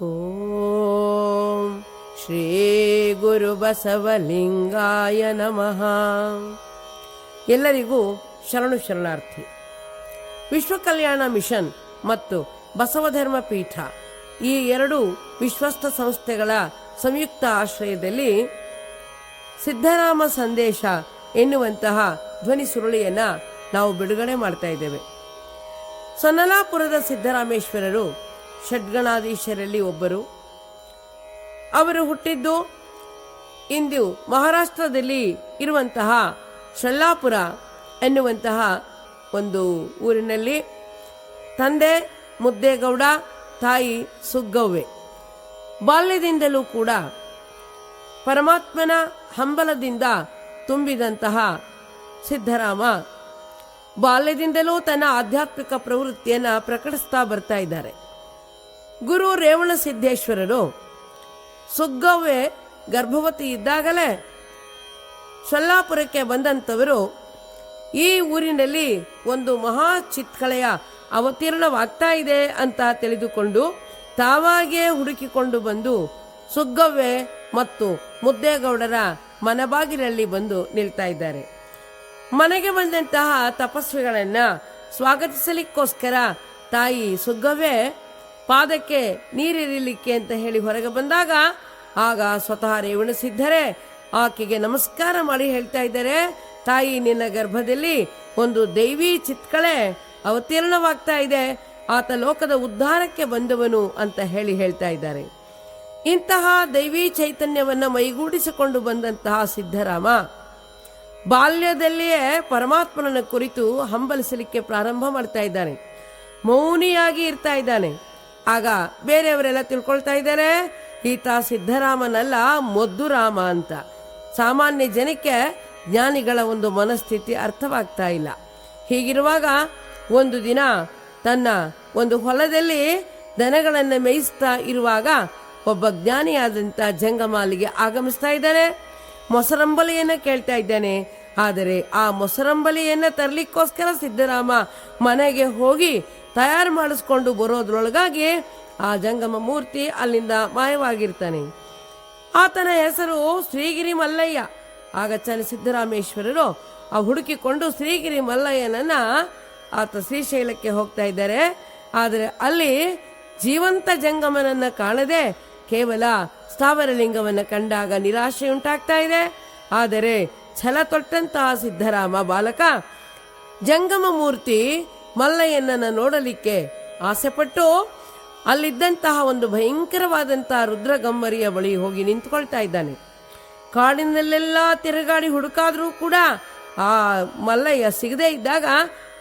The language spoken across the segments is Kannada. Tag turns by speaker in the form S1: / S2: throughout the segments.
S1: ಓಂ ಶ್ರೀ ಗುರು ಬಸವಲಿಂಗಾಯ ನಮಃ. ಎಲ್ಲರಿಗೂ ಶರಣು ಶರಣಾರ್ಥಿ. ವಿಶ್ವ ಕಲ್ಯಾಣ ಮಿಷನ್ ಮತ್ತು ಬಸವಧರ್ಮ ಪೀಠ ಈ ಎರಡು ವಿಶ್ವಸ್ತ ಸಂಸ್ಥೆಗಳ ಸಂಯುಕ್ತ ಆಶ್ರಯದಲ್ಲಿ ಸಿದ್ಧರಾಮ ಸಂದೇಶ ಎನ್ನುವಂತಹ ಧ್ವನಿ ಸುರುಳಿಯನ್ನು ನಾವು ಬಿಡುಗಡೆ ಮಾಡ್ತಾ ಇದ್ದೇವೆ. ಸನ್ನಲಾಪುರದ ಸಿದ್ದರಾಮೇಶ್ವರರು ಷಡ್ಗಣಾಧೀಶರಲ್ಲಿ ಒಬ್ಬರು. ಅವರು ಹುಟ್ಟಿದ್ದು ಇಂದು ಮಹಾರಾಷ್ಟ್ರದಲ್ಲಿ ಇರುವಂತಹ ಶಲ್ಲಾಪುರ ಎನ್ನುವಂತಹ ಒಂದು ಊರಿನಲ್ಲಿ. ತಂದೆ ಮುದ್ದೇಗೌಡ, ತಾಯಿ ಸುಗ್ಗವ್ವೆ. ಬಾಲ್ಯದಿಂದಲೂ ಕೂಡ ಪರಮಾತ್ಮನ ಹಂಬಲದಿಂದ ತುಂಬಿದಂತಹ ಸಿದ್ಧರಾಮ ಬಾಲ್ಯದಿಂದಲೂ ತನ್ನ ಆಧ್ಯಾತ್ಮಿಕ ಪ್ರವೃತ್ತಿಯನ್ನು ಪ್ರಕಟಿಸ್ತಾ ಬರ್ತಾ ಇದ್ದಾರೆ. ಗುರು ರೇವಣಸಿದ್ದೇಶ್ವರರು ಸುಗ್ಗವ್ವೆ ಗರ್ಭವತಿ ಇದ್ದಾಗಲೇ ಶಲ್ಲಾಪುರಕ್ಕೆ ಬಂದಂಥವರು ಈ ಊರಿನಲ್ಲಿ ಒಂದು ಮಹಾ ಚಿತ್ಕಳೆಯ ಅವತೀರ್ಣವಾಗ್ತಾ ಇದೆ ಅಂತ ತಿಳಿದುಕೊಂಡು ತಾವಾಗಿಯೇ ಹುಡುಕಿಕೊಂಡು ಬಂದು ಸುಗ್ಗವ್ವೆ ಮತ್ತು ಮುದ್ದೇಗೌಡರ ಮನಬಾಗಿಲಲ್ಲಿ ಬಂದು ನಿಲ್ತಾ ಇದ್ದಾರೆ. ಮನೆಗೆ ಬಂದಂತಹ ತಪಸ್ವಿಗಳನ್ನು ಸ್ವಾಗತಿಸಲಿಕ್ಕೋಸ್ಕರ ತಾಯಿ ಸುಗ್ಗವ್ವೆ ಪಾದಕ್ಕೆ ನೀರಿರಲಿಕ್ಕೆ ಅಂತ ಹೇಳಿ ಹೊರಗೆ ಬಂದಾಗ ಆಗ ಸ್ವತಃ ರೇವಣಸಿದ್ಧರೇ ಆಕೆಗೆ ನಮಸ್ಕಾರ ಮಾಡಿ ಹೇಳ್ತಾ ಇದ್ದಾರೆ, ತಾಯಿ ನಿನ್ನ ಗರ್ಭದಲ್ಲಿ ಒಂದು ದೈವಿ ಚಿತ್ಕಳೆ ಅವತೀರ್ಣವಾಗ್ತಾ ಇದೆ, ಆತ ಲೋಕದ ಉದ್ಧಾರಕ್ಕೆ ಬಂದವನು ಅಂತ ಹೇಳ್ತಾ ಇದ್ದಾರೆ. ಇಂತಹ ದೈವಿ ಚೈತನ್ಯವನ್ನು ಮೈಗೂಡಿಸಿಕೊಂಡು ಬಂದಂತಹ ಸಿದ್ಧರಾಮ ಬಾಲ್ಯದಲ್ಲಿಯೇ ಪರಮಾತ್ಮನನ್ನ ಕುರಿತು ಹಂಬಲಿಸಲಿಕ್ಕೆ ಪ್ರಾರಂಭ ಮಾಡ್ತಾ ಇದ್ದಾನೆ. ಮೌನಿಯಾಗಿ ಇರ್ತಾ ಇದ್ದಾನೆ. ಆಗ ಬೇರೆಯವರೆಲ್ಲ ತಿಳ್ಕೊಳ್ತಾ ಇದ್ದಾರೆ, ಈತ ಸಿದ್ಧರಾಮನಲ್ಲ ಮೊದ್ದುರಾಮ ಅಂತ. ಸಾಮಾನ್ಯ ಜನಕ್ಕೆ ಜ್ಞಾನಿಗಳ ಒಂದು ಮನಸ್ಥಿತಿ ಅರ್ಥವಾಗ್ತಾ ಇಲ್ಲ. ಹೀಗಿರುವಾಗ ಒಂದು ದಿನ ತನ್ನ ಒಂದು ಹೊಲದಲ್ಲಿ ದನಗಳನ್ನು ಮೇಯಿಸ್ತಾ ಇರುವಾಗ ಒಬ್ಬ ಜ್ಞಾನಿಯಾದಂಥ ಜಂಗಮಾಲಿಗೆ ಆಗಮಿಸ್ತಾ ಇದ್ದಾನೆ. ಮೊಸರಂಬಲಿಯನ್ನು ಕೇಳ್ತಾ ಇದ್ದಾನೆ. ಆದರೆ ಆ ಮೊಸರಂಬಲಿಯನ್ನು ತರಲಿಕ್ಕೋಸ್ಕರ ಸಿದ್ಧರಾಮ ಮನೆಗೆ ಹೋಗಿ ತಯಾರು ಮಾಡಿಸ್ಕೊಂಡು ಬರೋದ್ರೊಳಗಾಗಿ ಆ ಜಂಗಮ ಮೂರ್ತಿ ಅಲ್ಲಿಂದ ಮಾಯವಾಗಿರ್ತಾನೆ. ಆತನ ಹೆಸರು ಶ್ರೀಗಿರಿ ಮಲ್ಲಯ್ಯ. ಆಗ ಸಿದ್ದರಾಮೇಶ್ವರರು ಆ ಹುಡುಕಿಕೊಂಡು ಶ್ರೀಗಿರಿ ಮಲ್ಲಯ್ಯನನ್ನ ಆತ ಶ್ರೀಶೈಲಕ್ಕೆ ಹೋಗ್ತಾ ಇದ್ದಾರೆ. ಆದರೆ ಅಲ್ಲಿ ಜೀವಂತ ಜಂಗಮನನ್ನ ಕಾಣದೆ ಕೇವಲ ಸ್ಥಾವರಲಿಂಗವನ್ನು ಕಂಡಾಗ ನಿರಾಶೆ ಉಂಟಾಗ್ತಾ ಇದೆ. ಆದರೆ ಛಲ ತೊಟ್ಟಂತಹ ಸಿದ್ಧರಾಮ ಬಾಲಕ ಜಂಗಮ ಮೂರ್ತಿ ಮಲ್ಲಯ್ಯನನ್ನ ನೋಡಲಿಕ್ಕೆ ಆಸೆಪಟ್ಟು ಅಲ್ಲಿದ್ದಂತಹ ಒಂದು ಭಯಂಕರವಾದಂತಹ ರುದ್ರಗಮ್ಮರಿಯ ಬಳಿ ಹೋಗಿ ನಿಂತ್ಕೊಳ್ತಾ ಇದ್ದಾನೆ. ಕಾಡಿನಲ್ಲೆಲ್ಲ ತಿರುಗಾಡಿ ಹುಡುಕಾದ್ರೂ ಕೂಡ ಆ ಮಲ್ಲಯ್ಯ ಸಿಗದೇ ಇದ್ದಾಗ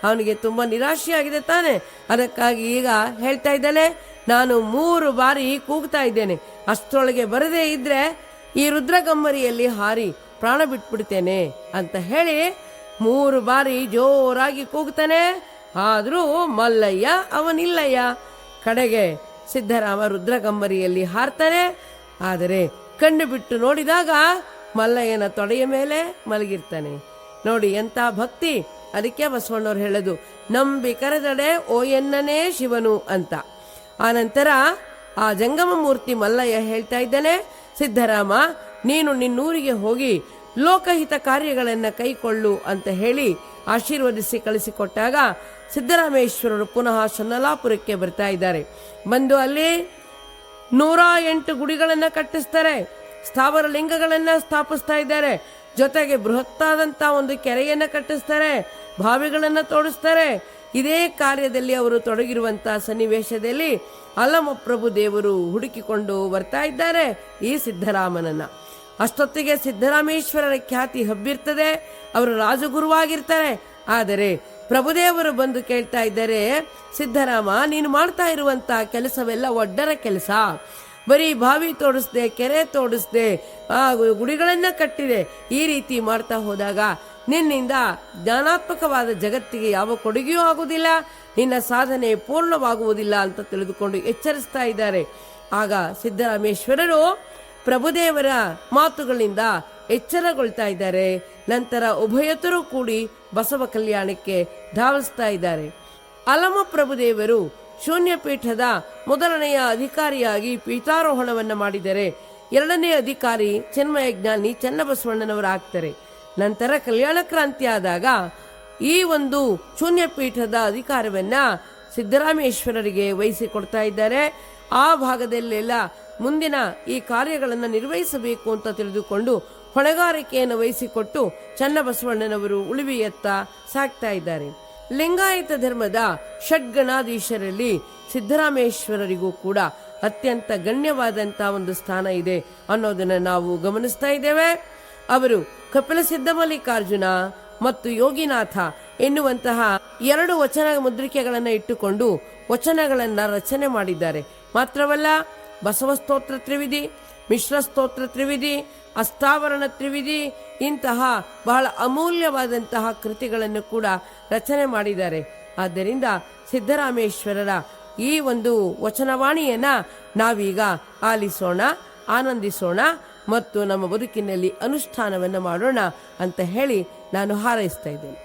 S1: ಅವನಿಗೆ ತುಂಬಾ ನಿರಾಶೆಯಾಗಿದೆ ತಾನೆ. ಅದಕ್ಕಾಗಿ ಈಗ ಹೇಳ್ತಾ ಇದ್ದಾನೆ, ನಾನು 3 ಬಾರಿ ಕೂಗ್ತಾ ಇದ್ದೇನೆ, ಅಷ್ಟರೊಳಗೆ ಬರದೇ ಇದ್ರೆ ಈ ರುದ್ರಗಮ್ಮರಿಯಲ್ಲಿ ಹಾರಿ ಪ್ರಾಣ ಬಿಟ್ಬಿಡ್ತೇನೆ ಅಂತ ಹೇಳಿ 3 ಬಾರಿ ಜೋರಾಗಿ ಕೂಗ್ತಾನೆ. ಆದರೂ ಮಲ್ಲಯ್ಯ ಅವನಿಲ್ಲಯ್ಯ. ಕಡೆಗೆ ಸಿದ್ಧರಾಮ ರುದ್ರಗಮ್ಮರಿಯಲ್ಲಿ ಹಾರ್ತಾನೆ. ಆದರೆ ಕಣ್ಣು ಬಿಟ್ಟು ನೋಡಿದಾಗ ಮಲ್ಲಯ್ಯನ ತೊಡೆಯ ಮೇಲೆ ಮಲಗಿರ್ತಾನೆ. ನೋಡಿ ಎಂತ ಭಕ್ತಿ. ಅದಕ್ಕೆ ಬಸವಣ್ಣವ್ರು ಹೇಳೋದು, ನಂಬಿ ಕರೆದಡೆ ಓ ಎನ್ನನೇ ಶಿವನು ಅಂತ. ಆನಂತರ ಆ ಜಂಗಮ ಮೂರ್ತಿ ಮಲ್ಲಯ್ಯ ಹೇಳ್ತಾ ಇದ್ದಾನೆ, ಸಿದ್ಧರಾಮ ನೀನು ನಿನ್ನೂರಿಗೆ ಹೋಗಿ ಲೋಕಹಿತ ಕಾರ್ಯಗಳನ್ನು ಕೈಕೊಳ್ಳು ಅಂತ ಹೇಳಿ ಆಶೀರ್ವದಿಸಿ ಕಳಿಸಿಕೊಟ್ಟಾಗ ಸಿದ್ದರಾಮೇಶ್ವರರು ಪುನಃ ಸನ್ನಲಾಪುರಕ್ಕೆ ಬರ್ತಾ ಇದ್ದಾರೆ. ಬಂದು ಅಲ್ಲಿ 108 ಗುಡಿಗಳನ್ನು ಕಟ್ಟಿಸ್ತಾರೆ. ಸ್ಥಾವರ ಲಿಂಗಗಳನ್ನು ಸ್ಥಾಪಿಸ್ತಾ ಇದ್ದಾರೆ. ಜೊತೆಗೆ ಬೃಹತ್ತಾದಂತಹ ಒಂದು ಕೆರೆಯನ್ನು ಕಟ್ಟಿಸ್ತಾರೆ, ಬಾವಿಗಳನ್ನು ತೋಡಿಸ್ತಾರೆ. ಇದೇ ಕಾರ್ಯದಲ್ಲಿ ಅವರು ತೊಡಗಿರುವಂತಹ ಸನ್ನಿವೇಶದಲ್ಲಿ ಅಲ್ಲಮಪ್ರಭು ದೇವರು ಹುಡುಕಿಕೊಂಡು ಬರ್ತಾ ಇದ್ದಾರೆ ಈ ಸಿದ್ಧರಾಮನನ್ನ. ಅಷ್ಟೊತ್ತಿಗೆ ಸಿದ್ದರಾಮೇಶ್ವರರ ಖ್ಯಾತಿ ಹಬ್ಬಿರ್ತದೆ. ಅವರು ರಾಜಗುರುವಾಗಿರ್ತಾರೆ. ಆದರೆ ಪ್ರಭುದೇವರು ಬಂದು ಕೇಳ್ತಾ ಇದ್ದಾರೆ, ಸಿದ್ಧರಾಮ ನೀನು ಮಾಡ್ತಾ ಇರುವಂತಹ ಕೆಲಸವೆಲ್ಲ ಒಡ್ಡರ ಕೆಲಸ. ಬರೀ ಬಾವಿ ತೋಡಿಸ್ದೆ, ಕೆರೆ ತೋಡಿಸ್ದೆ, ಗುಡಿಗಳನ್ನ ಕಟ್ಟಿದೆ. ಈ ರೀತಿ ಮಾಡ್ತಾ ಹೋದಾಗ ನಿನ್ನಿಂದ ಜ್ಞಾನಾತ್ಮಕವಾದ ಜಗತ್ತಿಗೆ ಯಾವ ಕೊಡುಗೆಯೂ ಆಗುವುದಿಲ್ಲ, ನಿನ್ನ ಸಾಧನೆ ಪೂರ್ಣವಾಗುವುದಿಲ್ಲ ಅಂತ ತಿಳಿದುಕೊಂಡು ಎಚ್ಚರಿಸ್ತಾ ಇದ್ದಾರೆ. ಆಗ ಸಿದ್ದರಾಮೇಶ್ವರರು ಪ್ರಭುದೇವರ ಮಾತುಗಳಿಂದ ಎಚ್ಚರಗೊಳ್ತಾ ಇದ್ದಾರೆ. ನಂತರ ಉಭಯತರು ಕೂಡಿ ಬಸವ ಕಲ್ಯಾಣಕ್ಕೆ ಧಾವಿಸ್ತಾ ಇದ್ದಾರೆ. ಅಲಮ ಪ್ರಭುದೇವರು ಶೂನ್ಯಪೀಠದ ಮೊದಲನೆಯ ಅಧಿಕಾರಿಯಾಗಿ ಪೀಠಾರೋಹಣವನ್ನು ಮಾಡಿದರೆ, ಎರಡನೇ ಅಧಿಕಾರಿ ಚಿನ್ಮಯ ಜ್ಞಾನಿ ಚನ್ನಬಸವಣ್ಣನವರಾಗ್ತಾರೆ. ನಂತರ ಕಲ್ಯಾಣ ಕ್ರಾಂತಿ ಆದಾಗ ಈ ಒಂದು ಶೂನ್ಯಪೀಠದ ಅಧಿಕಾರವನ್ನ ಸಿದ್ದರಾಮೇಶ್ವರರಿಗೆ ವಹಿಸಿಕೊಡ್ತಾ ಇದ್ದಾರೆ. ಆ ಭಾಗದಲ್ಲೆಲ್ಲ ಮುಂದಿನ ಈ ಕಾರ್ಯಗಳನ್ನು ನಿರ್ವಹಿಸಬೇಕು ಅಂತ ತಿಳಿದುಕೊಂಡು ಹೊಣೆಗಾರಿಕೆಯನ್ನು ವಹಿಸಿಕೊಟ್ಟು ಚನ್ನಬಸವಣ್ಣನವರು ಉಳಿವಿಯತ್ತ ಸಾಗ್ತಾ ಇದ್ದಾರೆ. ಲಿಂಗಾಯತ ಧರ್ಮದ ಷಡ್ಗಣಾಧೀಶರಲ್ಲಿ ಸಿದ್ದರಾಮೇಶ್ವರರಿಗೂ ಕೂಡ ಅತ್ಯಂತ ಗಣ್ಯವಾದಂತಹ ಒಂದು ಸ್ಥಾನ ಇದೆ ಅನ್ನೋದನ್ನು ನಾವು ಗಮನಿಸ್ತಾ ಇದ್ದೇವೆ. ಅವರು ಕಪಿಲ ಸಿದ್ಧ ಮಲ್ಲಿಕಾರ್ಜುನ ಮತ್ತು ಯೋಗಿನಾಥ ಎನ್ನುವಂತಹ 2 ವಚನ ಮುದ್ರಿಕೆಗಳನ್ನು ಇಟ್ಟುಕೊಂಡು ವಚನಗಳನ್ನು ರಚನೆ ಮಾಡಿದ್ದಾರೆ. ಮಾತ್ರವಲ್ಲ, ಬಸವಸ್ತೋತ್ರ ತ್ರಿವಿಧಿ, ಮಿಶ್ರ ಸ್ತೋತ್ರ ತ್ರಿವಿಧಿ, ಅಷ್ಟಾವರಣ ತ್ರಿವಿಧಿ ಇಂತಹ ಬಹಳ ಅಮೂಲ್ಯವಾದಂತಹ ಕೃತಿಗಳನ್ನು ಕೂಡ ರಚನೆ ಮಾಡಿದ್ದಾರೆ. ಆದ್ದರಿಂದ ಸಿದ್ದರಾಮೇಶ್ವರರ ಈ ಒಂದು ವಚನವಾಣಿಯನ್ನ ನಾವೀಗ ಆಲಿಸೋಣ, ಆನಂದಿಸೋಣ ಮತ್ತು ನಮ್ಮ ಬದುಕಿನಲ್ಲಿ ಅನುಷ್ಠಾನವನ್ನು ಮಾಡೋಣ ಅಂತ ಹೇಳಿ ನಾನು ಹಾರೈಸ್ತಾ ಇದ್ದೇನೆ.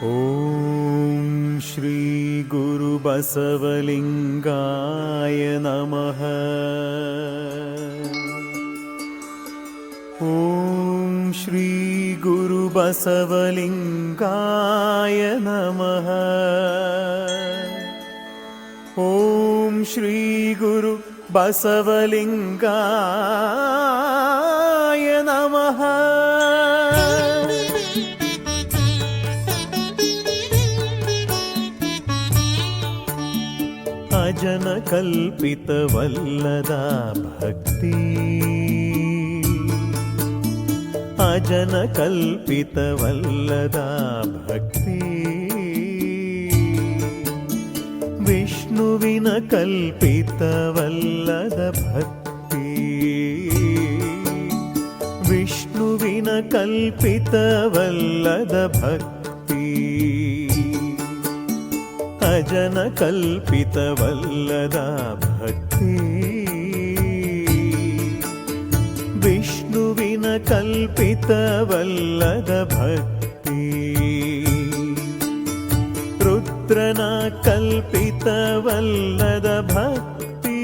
S2: ಓಂ ಶ್ರೀ ಗುರು ಬಸವಲಿಂಗಾಯ ನಮಃ. ಓಂ ಶ್ರೀ ಗುರು ಬಸವಲಿಂಗಾಯ ನಮಃ. ಓಂ ಶ್ರೀ ಗುರು ಬಸವಲಿಂಗಾಯ ನಮಃ. ಅಜನ ಕಲ್ಪಿತವಲ್ಲದ ಭಕ್ತಿ, ಅಜನ ಕಲ್ಪಿತವಲ್ಲದ ಭಕ್ತಿ, ವಿಷ್ಣುವಿನ ಕಲ್ಪಿತವಲ್ಲದ ಭಕ್ತಿ, ವಿಷ್ಣುವಿನ ಕಲ್ಪಿತವಲ್ಲದ ಭಕ್ತಿ, ಅಜನ ಕಲ್ಪಿತವಲ್ಲದ ಭಕ್ತಿ, ವಿಷ್ಣುವಿನ ಕಲ್ಪಿತವಲ್ಲದ ಭಕ್ತಿ, ರುದ್ರನ ಕಲ್ಪಿತವಲ್ಲದ ಭಕ್ತಿ,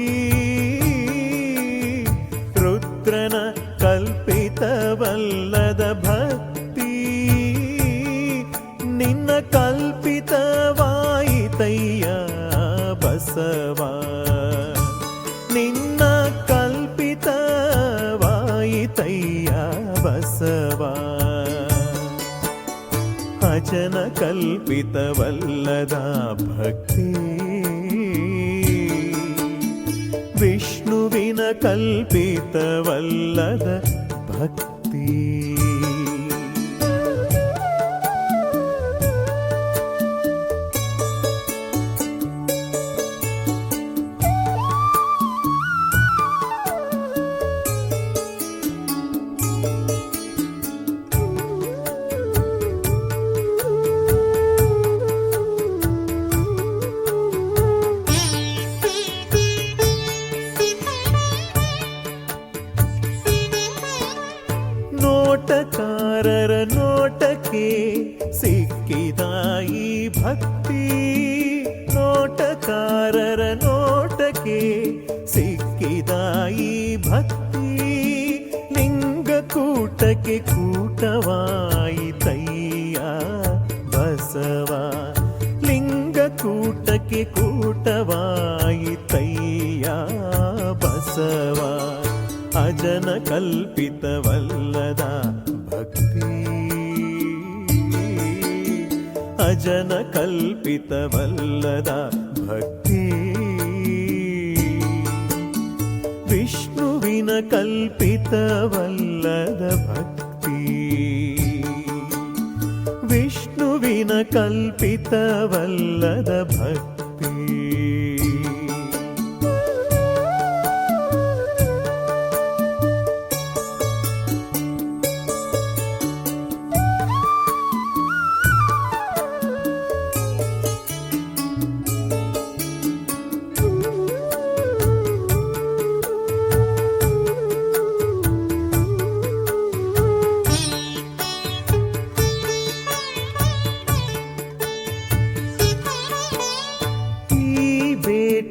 S2: ರುದ್ರನ ಕಲ್ಪಿತವಲ್ಲದ ಭಕ್ತಿ, ನಿನ್ನ ಕಲ್ಪಿತವಾಯಿತಯ್ಯ ಬಸವ, ನಿನ್ನ ಕಲ್ಪಿತವಾಯಿತಯ್ಯ ಬಸವ. ಅಜನ ಕಲ್ಪಿತವಲ್ಲದ ಭಕ್ತಿ, ವಿಷ್ಣುವಿನ ಕಲ್ಪಿತವಲ್ಲದ ಭಕ್ತಿ. ನೋಟಕಾರರ ನೋಟಕ್ಕೆ ಸಿಕ್ಕಿದ ಈ ಭಕ್ತಿ, ನೋಟಕಾರರ ನೋಟಕ್ಕೆ ಸಿಕ್ಕಿದ ಈ ಭಕ್ತಿ, ಲಿಂಗಕೂಟಕ್ಕೆ ಕೂಟವಾಯಿತಯ್ಯ ಬಸವ, ಲಿಂಗಕೂಟಕ್ಕೆ ಕೂಟವಾಯಿತಯ್ಯ ಬಸವ. ಅಜನ ಕಲ್ಪಿತವಲ್ಲದ ಭಕ್ತಿ, ಅಜನ ಕಲ್ಪಿತವಲ್ಲದ ಭಕ್ತಿ, ವಿಷ್ಣುವಿನ ಕಲ್ಪಿತವಲ್ಲದ ಭಕ್ತಿ, ವಿಷ್ಣುವಿನ ಕಲ್ಪಿತವಲ್ಲದ ಭಕ್ತಿ.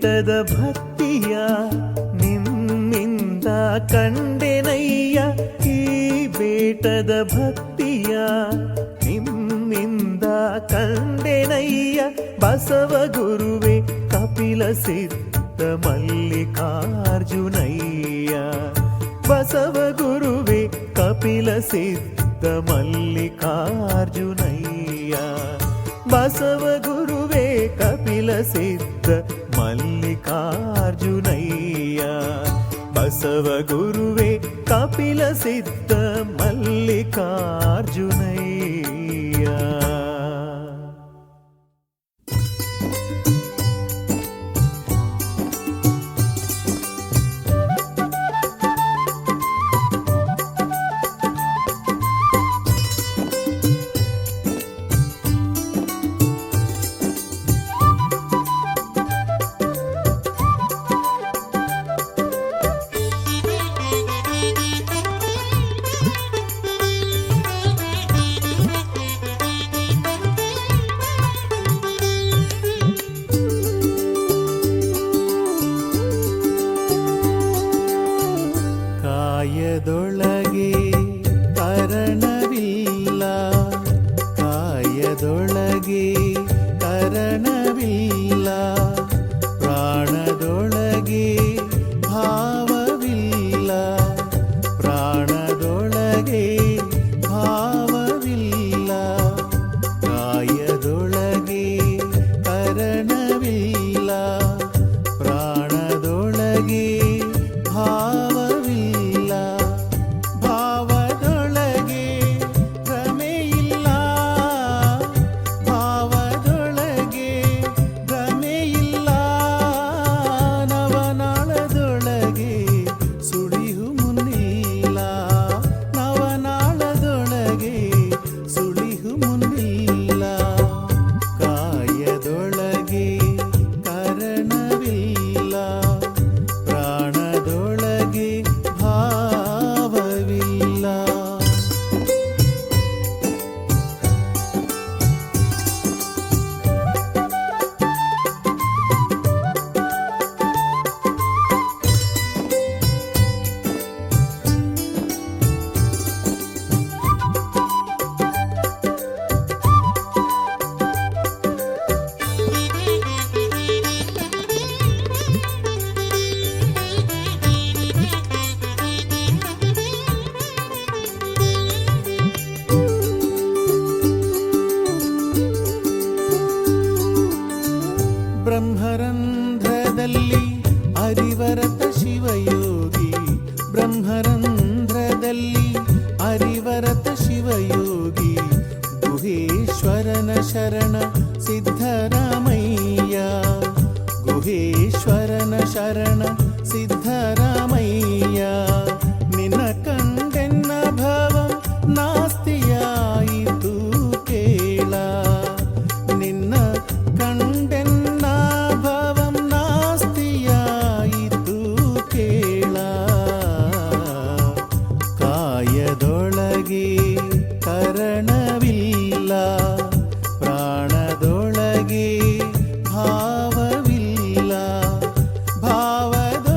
S2: ಬೇಟದ ಭಕ್ತಿಯ ನಿಮ್ಮಿಂದ ಕಂಡೆನಯ್ಯ, ಈ ಬೇಟದ ಭಕ್ತಿಯ ನಿಮ್ಮಿಂದ ಕಂಡೆನಯ್ಯ. ಬಸವ ಗುರುವೆ ಕಪಿಲ ಸಿದ್ಧ ಮಲ್ಲಿಕಾರ್ಜುನಯ್ಯ, ಬಸವ ಗುರುವೆ ಕಪಿಲ ಸಿದ್ಧ ಮಲ್ಲಿಕಾರ್ಜುನಯ್ಯ, ಬಸವ ಗುರುವೆ ಕಪಿಲ ಸಿದ್ಧ ಮಲ್ಲಿಕಾರ್ಜುನಯ್ಯ, ಬಸವ ಗುರುವೆ ಕಪಿಲ ಸಿದ್ಧ ಮಲ್ಲಿಕಾರ್ಜುನಯ್ಯ. ಕಾಯದೊಳಗೆ ಕರಣವಿಲ್ಲ, ಕಾಯದೊಳಗೆ ಕರಣವಿಲ್ಲ, ಪ್ರಾಣದೊಳಗೆ ಭಾವವಿಲ್ಲ, ಪ್ರಾಣದೊಳಗೆ ಭಾವವಿಲ್ಲ, ಕಾಯದೊಳಗೆ ಕರಣವಿಲ್ಲ, ಪ್ರಾಣದೊಳಗೆ ಭಾವವಿಲ್ಲ, ಭಾವದೊಳಗೆ ಭ್ರಮೆಯಿಲ್ಲ, ಭಾವದೊಳಗೆ ಭ್ರಮೆಯಿಲ್ಲ, ನವನಾಳದೊಳಗೆ ಸುಳಿಯು ಮುನ್ನಿಲ್ಲ, ನವನಾಳದೊಳಗೆ ಸುಳಿಯು ಮುನ್ನಿಲ್ಲ, ಕಾಯದೊಳಗೆ ಕರಣವಿಲ್ಲ, ಪ್ರಾಣದೊಳಗೆ ಭಾವವಿಲ್ಲ. ಬ್ರಹ್ಮರಂಧ್ರದಲ್ಲಿ ಅರಿವರತ ಶಿವಯೋಗಿ, ಬ್ರಹ್ಮರಂಧ್ರದಲ್ಲಿ ಅರಿವರತ ಶಿವಯೋಗಿ, ಗುಹೇಶ್ವರನ ಶರಣ ಸಿದ್ಧರಾಮಯ್ಯ, ಗುಹೇಶ್ವರನ ಶರಣ ಸಿದ್ಧರಾಮಯ್ಯ, ನಿನ್ನ ಕಂಡೆನ್ನ ಭವಂ ನಾಸ್ತಿಯಾಯಿತು ಕೇಳ, ನಿನ್ನ ಕಂಡೆನ್ನ ಭವಂ ನಾಸ್ತಿಯಾಯಿತು ಕೇಳ, ಕಾಯದೊಳಗೆ ಕರಣವಿಲ್ಲ, ಪ್ರಾಣದೊಳಗೆ ಭಾವವಿಲ್ಲ, ಭಾವದ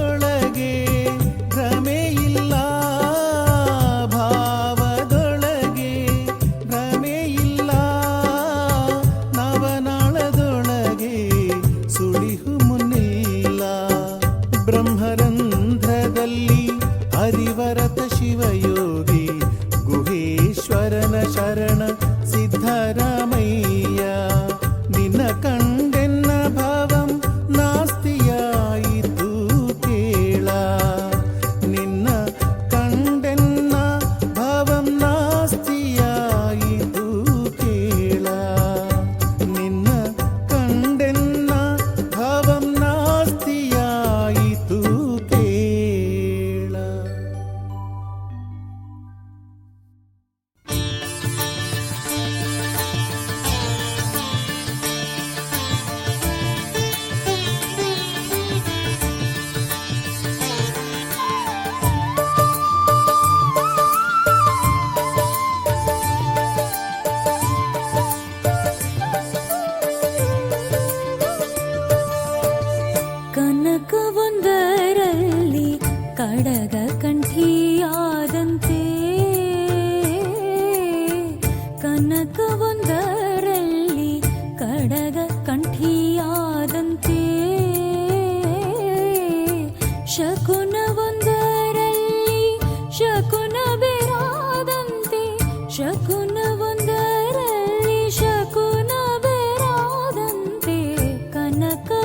S3: ಶಕುನವೊಂದರಲ್ಲಿ ಶಕುನ ಬೇರಾದಂತೆ, ಕನಕವೊಂದರಲ್ಲಿ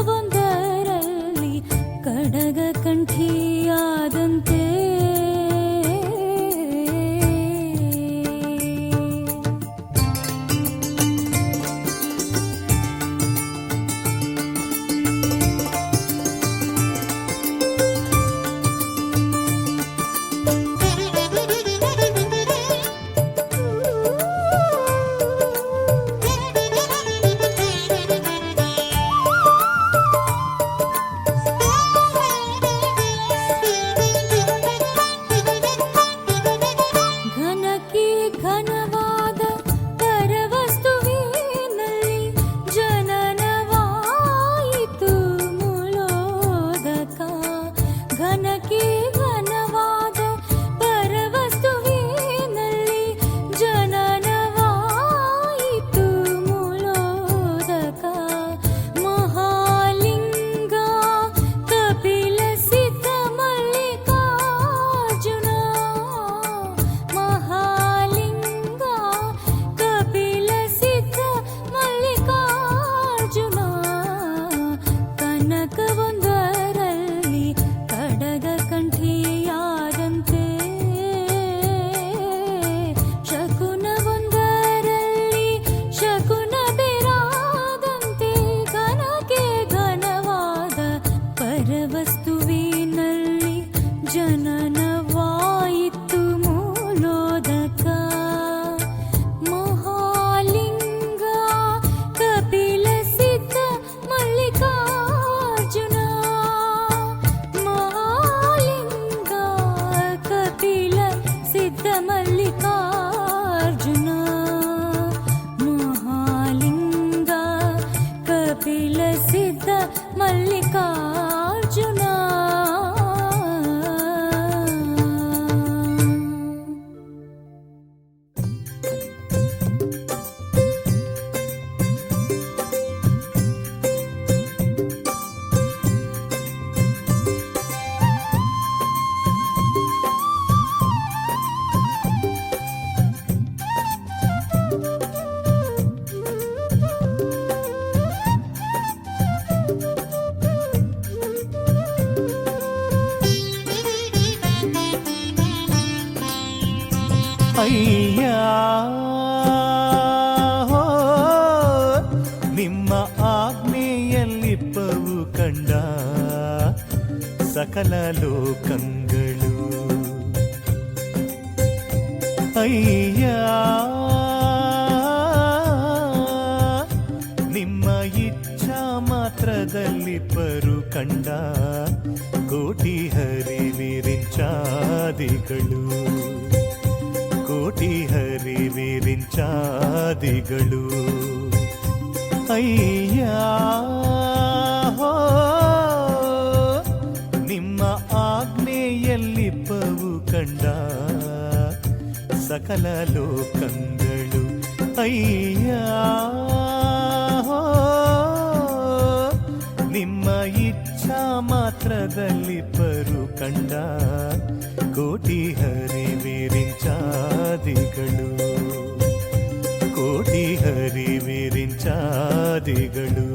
S3: ಕಡಗ ಕಂಠಿಯಾದಂತೆ. ಘನಕ್ಕೆ ಘನವಾದ ಪರವಸ್ತುವಿನಲ್ಲಿ ಜನನವಾಯಿತು ಮೂಲೋದಕ. ಘನಕ್ಕೆ ಘನವಾದ ಪರವಸ್ತುವಿನಲ್ಲಿ ಜನನವಾಯಿತು ಮೂಲೋದಕ. ಮಹಾಲಿಂಗ ಕಪಿಲ ಸಿದ್ಧ ಮಲ್ಲಿಕಾರ್ಜುನ. ಮಹಾಲಿಂಗ ಕಪಿಲ ಸಿದ್ಧ ಮಲ್ಲಿಕಾರ್ಜುನ. ಕನಕವೊಂದರಲ್ಲಿ ಕಡಗ ಕಂಠಿಯಾದಂತೆ, ಶಕುನವೊಂದರಲ್ಲಿ ಶಕುನ ಬೇರಾದಂತೆ, ಘನಕ್ಕೆ ಘನವಾದ ಪರವಸ್ತುವಿನಲ್ಲಿ ಜನನವಾಯಿತು ಮೂಲೋದಕ. ಮಹಾಲಿಂಗ ಕಪಿಲ ಸಿದ್ಧ ಮಲ್ಲಿಕಾರ್ಜುನ. ಮಹಾಲಿಂಗ ಕಪಿಲ ಸಿದ್ಧ ಮಲ್ಲಿಕಾರ್ಜುನ. ಮಹಾಲಿಂಗ ಕಪಿಲ ಸಿದ್ಧ ಮಲ್ಲಿಕಾರ್ಜುನ.
S2: ಅಯ್ಯ ಹೋ, ನಿಮ್ಮ ಆಜ್ಞೆಯಲ್ಲಿಪ್ಪವು ಕಂಡ ಸಕಲ ಲೋಕಗಳು. ಅಯ್ಯ ನಿಮ್ಮ ಇಚ್ಛಾ ಮಾತ್ರದಲ್ಲಿಪ್ಪರು ಕಂಡ ಕೋಟಿ ಹರಿವಿರಿಂಚಾದಿಗಳು. ಕೋಟಿ ಹರಿವಿರಿಂಚಾದಿಗಳು. ಅಯ್ಯ ಹೋ, ನಿಮ್ಮ ಆಜ್ಞೆಯಲ್ಲಿಪ್ಪವು ಕಂಡ ಸಕಲ ಲೋಕಗಳು. ಅಯ್ಯ ಹೋ, ನಿಮ್ಮ ಇಚ್ಛಾ ಮಾತ್ರದಲ್ಲಿಪ್ಪರು ಕಂಡ ಕೋಟಿ ಹರಿವಿರಿಂಚಾದಿಗಳು. ಕೋಟಿ ಹರಿವಿರಿಂಚಾದಿಗಳು.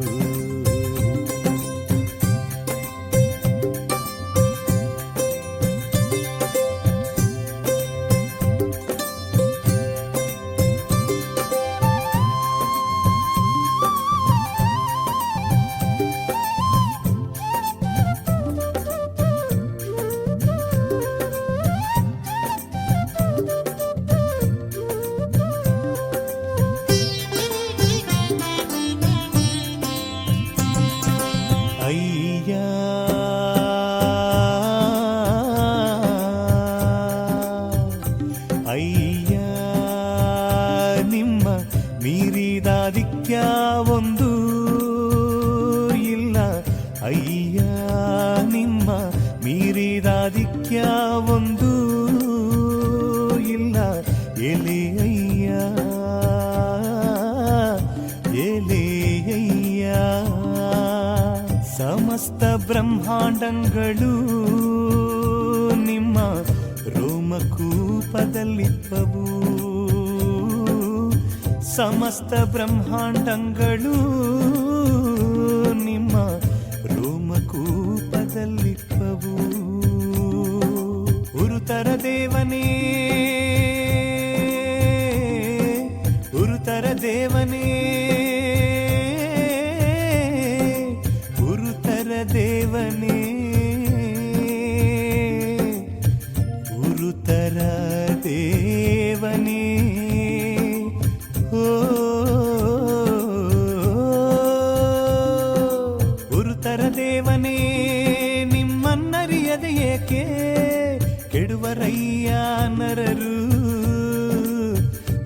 S2: ಅಯ್ಯ ನಿಮ್ಮ ಮೀರಿದಾದಿಕ್ಯ ಒಂದು ಇಲ್ಲ. ಅಯ್ಯ ನಿಮ್ಮ ಮೀರಿದಾದಿಕ್ಯ ಒಂದು ಇಲ್ಲ. ಎಲೆಯ್ಯ ಎಲೆಯ್ಯ ಸಮಸ್ತ ಬ್ರಹ್ಮಾಂಡಗಳು ನಿಮ್ಮ ರೋಮಕೂಪದಲ್ಲಿಪ್ಪವು. ಸಮಸ್ತ ಬ್ರಹ್ಮಾಂಡಗಳು ನಿಮ್ಮ ರೋಮಕೂಪದಲ್ಲಿಪ್ಪವು. ಉರುತರ ದೇವನೇ, ಉರುತರ ದೇವನೇ, ಉರುತರ ದೇವನೇ, ಉರುತರ ದೇವನೇ. ಓ ಉರುತರ ದೇವನೇ, ನಿಮ್ಮನ್ನರಿಯದೆ ಏಕೆ ಕೆಡುವರಯ್ಯ ನರರು.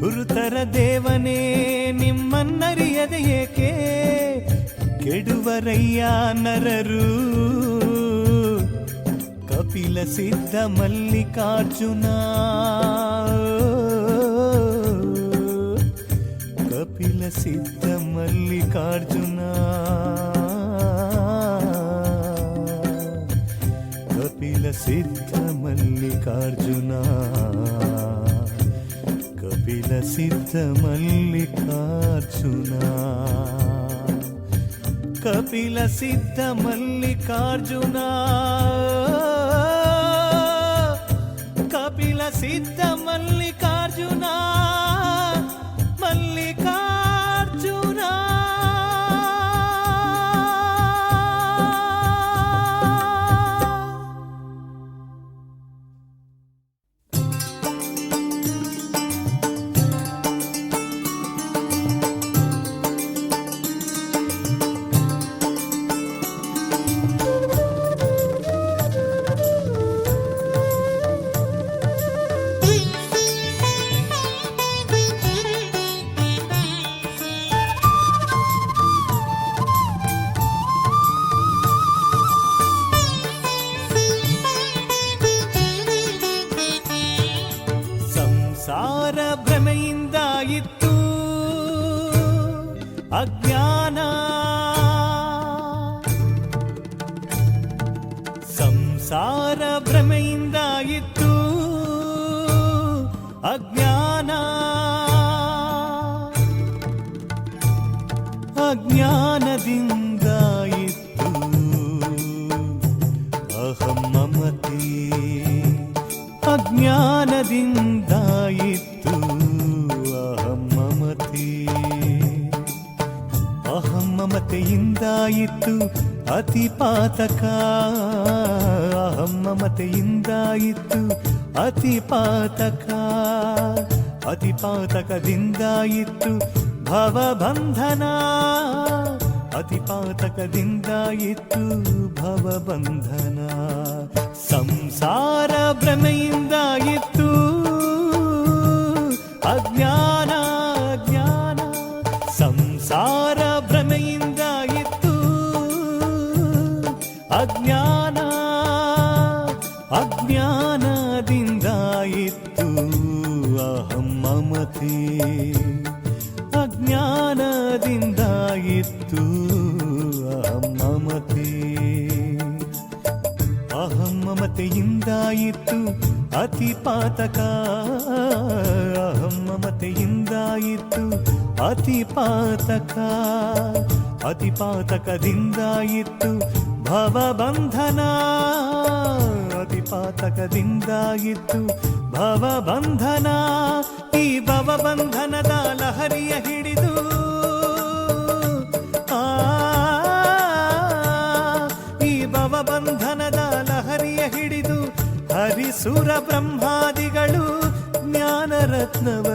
S2: ಉರುತರ ದೇವನೇ, ನಿಮ್ಮನ್ನರಿಯದೆ ಏಕೆ ಕೆಡುವರಯ್ಯ ನರರು. ಕಪಿಲ ಸಿದ್ಧ ಮಲ್ಲಿಕಾರ್ಜುನ, ಕಪಿಲ ಸಿದ್ಧ ಮಲ್ಲಿಕಾರ್ಜುನ, ಕಪಿಲ ಸಿದ್ಧ ಮಲ್ಲಿಕಾರ್ಜುನ, ಕಪಿಲ ಸಿದ್ಧ ಮಲ್ಲಿಕಾರ್ಜುನ, ಕಪಿಲ ಸಿದ್ಧ ಮಲ್ಲಿಕಾರ್ಜುನ, ಕಪಿಲ ಸಿದ್ಧ ಮಲ್ಲಿಕಾರ್ಜುನ, ಮಲ್ಲಿಕಾರ್ಜುನ. ಸಂಸಾರ ಭ್ರಮೆಯಿಂದ ಇತ್ತು ಅಜ್ಞಾನ, ಸಂಸಾರ ಭ್ರಮೆಯಿಂದ ಇತ್ತು ಅಜ್ಞಾನ, ಅಜ್ಞಾನದಿಂದ ಇತ್ತು ಅಹಂ ಮಮತೆ, ಅಜ್ಞಾನದಿಂದ ಇತ್ತು ಅಹಂ ಮಮತೆ, ಅಹಂ ಮಮತೆಯಿಂದ ಇತ್ತು ಅತಿಪಾತಕ, ಅಹಂ ಮಮತೆಯಿಂದ ಇತ್ತು ಅತಿಪಾತಕ, ಅತಿಪಾತಕದಿಂದ ಇತ್ತು ಭವಬಂಧನ, ಅತಿಪಾತಕದಿಂದ ಇತ್ತು ಭವಬಂಧನ. ಸಂಸಾರ ಭ್ರಮೆಯಿಂದ ಇತ್ತು ಅಜ್ಞಾನ, ಜ್ಞಾನ, ಸಂಸಾರ ಭ್ರಮೆಯಿಂದ ಇತ್ತು ಅಜ್ಞಾನ, ಅಜ್ಞಾನದಿಂದ ಇತ್ತು ಅಹಂ ಮಮತೆ, ಅಜ್ಞಾನದಿಂದ ಇತ್ತು ಅಹಂ ಮಮತೆ, ಅಹಂ ಮಮತೆಯಿಂದ ಇತ್ತು ಅತಿಪಾತಕ, ಅಹಂ ಮಮತೆಯಿಂದ ಇತ್ತು ಅತಿಪಾತಕ, ಅತಿಪಾತಕದಿಂದ ಇತ್ತು ಭವಬಂಧನ, ಅತಿಪಾತಕದಿಂದ ಇತ್ತು ಭವಬಂಧನ. ಈ ಭವಬಂಧನದ ಲಹರಿಯ ಹಿಡಿದು ಈ ಭವಬಂಧನದ ಲಹರಿಯ ಹಿಡಿದು ಹರಿಸುರ ಬ್ರಹ್ಮಾದಿಗಳು ಜ್ಞಾನರತ್ನವನ್ನೀಗಿ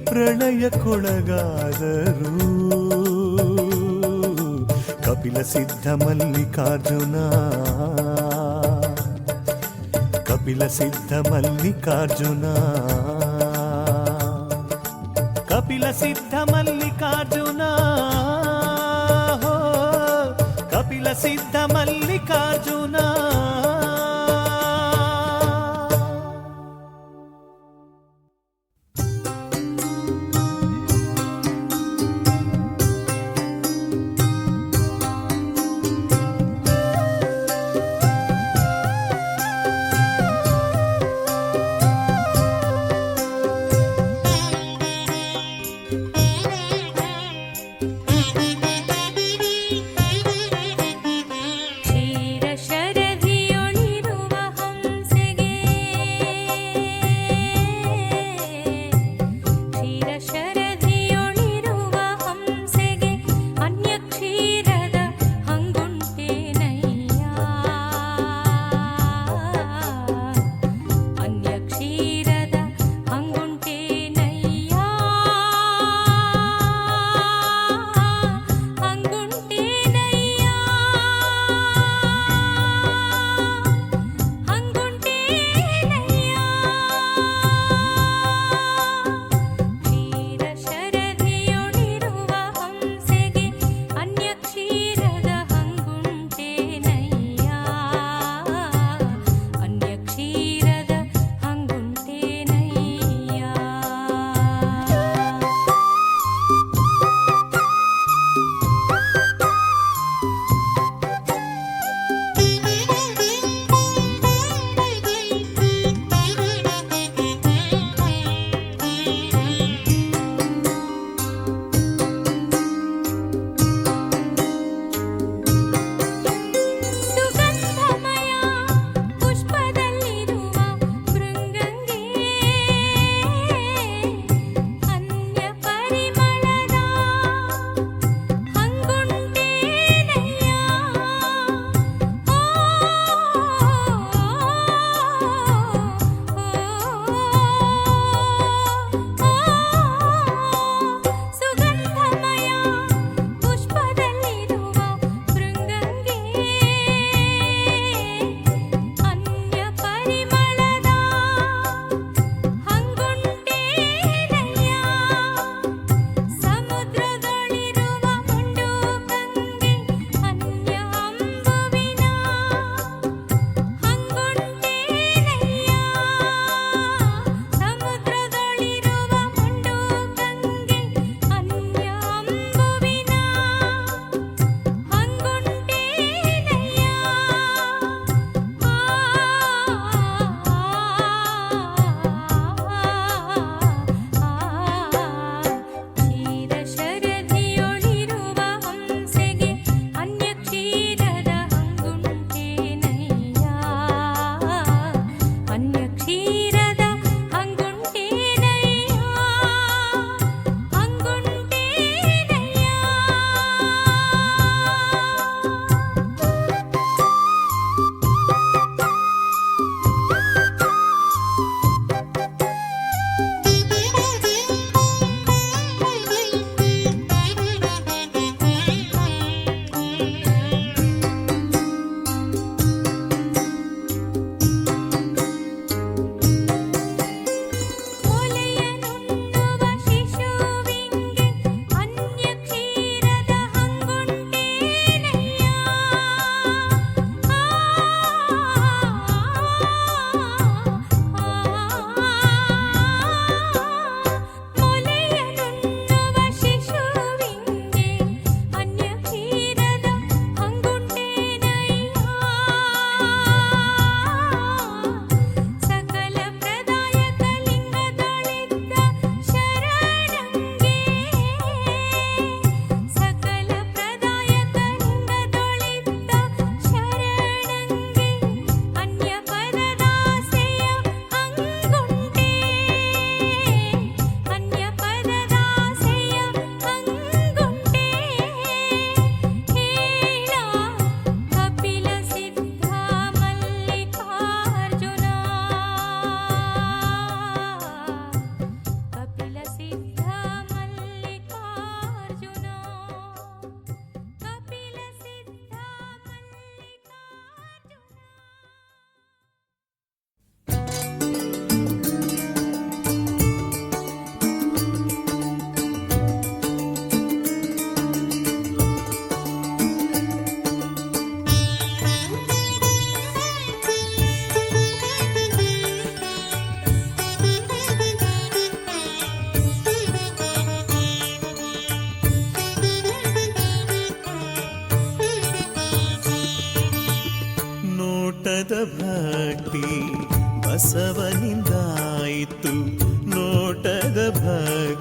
S2: ಪ್ರಳಯಕ್ಕೊಳಗಾದರು. ಕಪಿಲ ಸಿದ್ಧ ಮಲ್ಲಿಕಾರ್ಜುನ, ಕಪಿಲ ಸಿದ್ಧ ಮಲ್ಲಿಕಾರ್ಜುನ, ಕಪಿಲ ಸಿದ್ಧ ಮಲ್ಲಿಕಾರ್ಜುನ, ಕಪಿಲ ಸಿದ್ಧ ಮಲ್ಲಿಕಾರ್ಜುನ.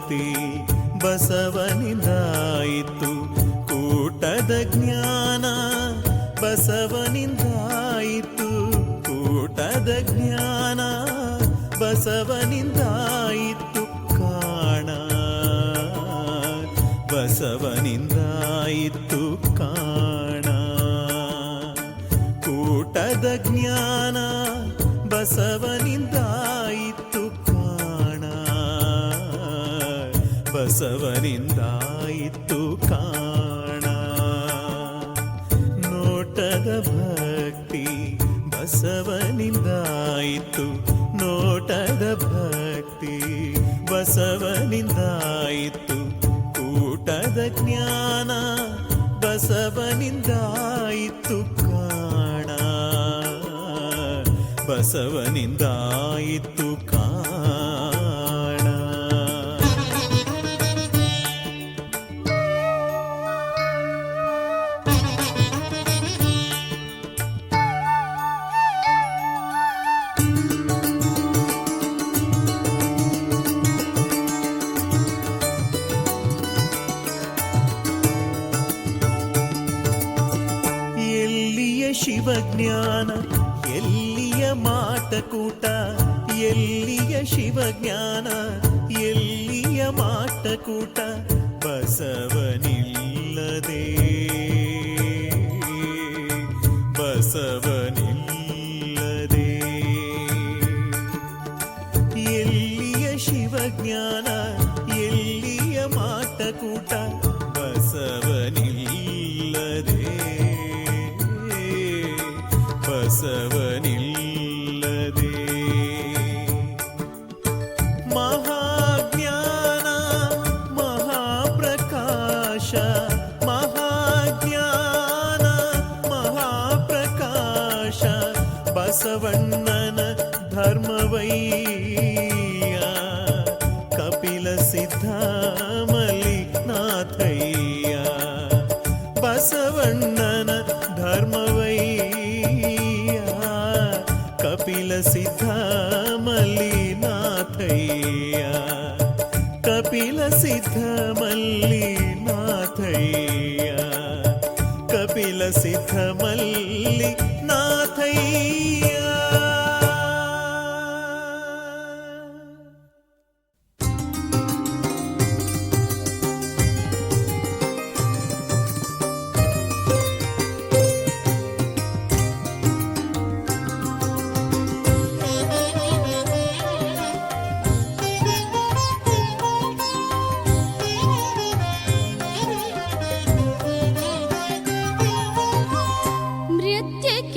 S2: ಭಕ್ತಿ ಬಸವನಿಂದಾಯಿತು ಕೂಟದ ಜ್ಞಾನ ಬಸವನಿಂದಾಯಿತು ಕೂಟದ ಜ್ಞಾನ ಬಸವನಿಂದಾಯಿತು ಕಾಣ ಬಸವನಿಂದಾಯಿತು ಕಾಣ ಕೂಟದ ಜ್ಞಾನ ಬಸವನಿಂದಾಯಿತು ಕಾಣ ಬಸವನಿಂದಾಯಿತು ಕಾಣ ನೋಟದ ಭಕ್ತಿ ಬಸವನಿಂದಾಯಿತು ನೋಟದ ಭಕ್ತಿ ಬಸವನಿಂದಾಯಿತು ಕೂಟದ ಜ್ಞಾನ ಬಸವನಿಂದಾಯಿತು ಕಾಣ ಬಸವನಿಂದಾಯಿತು ಕಾಣ ಎಲ್ಲಿಯ ಶಿವಜ್ಞಾನ ಎಲ್ಲಿಯ ಮಾಟಕೂಟ ಎಲ್ಲಿಯ ಶಿವಜ್ಞಾನ ಎಲ್ಲಿಯ ಮಾಟಕೂಟ ಬಸವನಿಲ್ಲದೆ ಬಸವನಿಲ್ಲದೆ ಎಲ್ಲಿಯ ಶಿವಜ್ಞಾನ ಎಲ್ಲಿಯ ಮಾಟಕೂಟ ಬಸವನಿಲ್ಲದೆ ಬಸವನಿಲ್ಲದೆ ಮಹಾಜ್ಞಾನ ಮಹಾಪ್ರಕಾಶ ಮಹಾಜ್ಞಾನ ಮಹಾಪ್ರಕಾಶ ಬಸವಣ್ಣನ ಧರ್ಮವಯ್ಯ ಕಪಿಲ ಸಿದ್ಧ ಮಲ್ಲಿನಾಥಯ್ಯ ಬಸವಣ್ಣನ ಧರ್ಮವಯ್ಯ ಕಪಿಲ ಸಿದ್ಧ ಮಲ್ಲಿನಾಥಯ್ಯ ಕಪಿಲ ಸಿದ್ಧ ಮಲ್ಲಿನಾಥಯ್ಯ ಕಪಿಲ ಸಿದ್ಧ ಮಲ್ಲಿನಾಥಯ್ಯ
S3: ಮೃತ್ಯುಕ್ಕೆ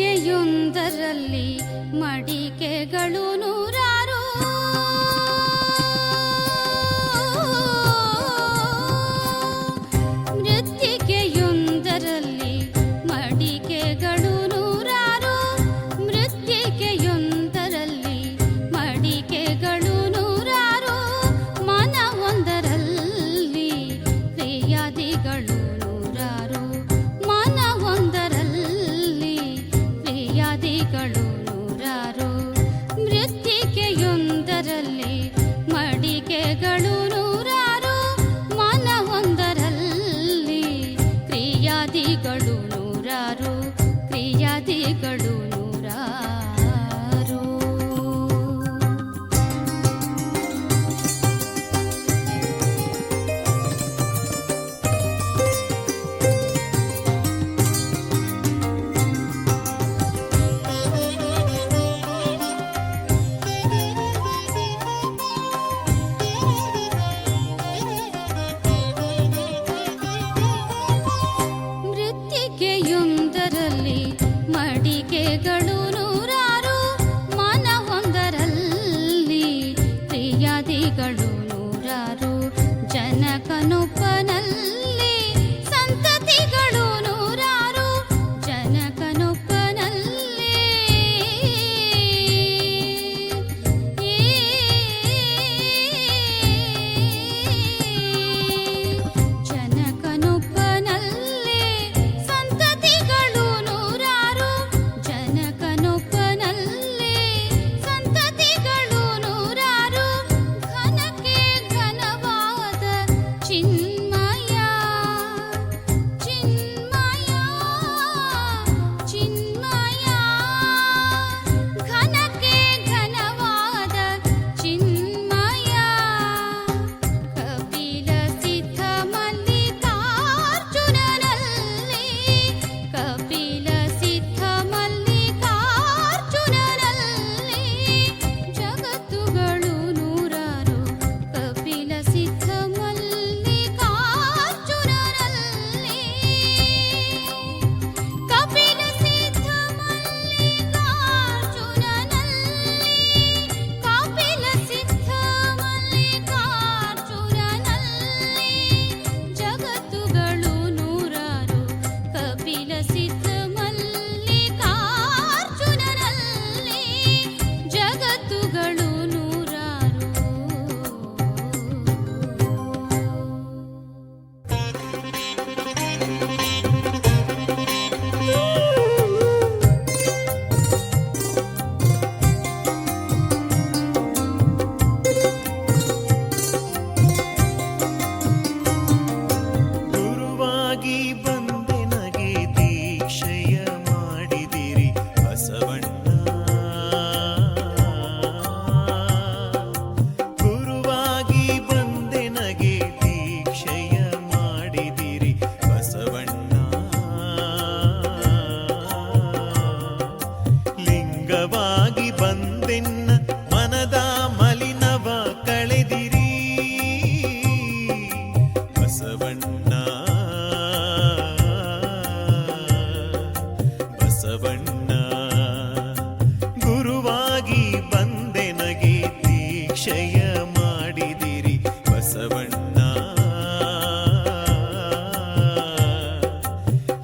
S2: ಬಸವಣ್ಣ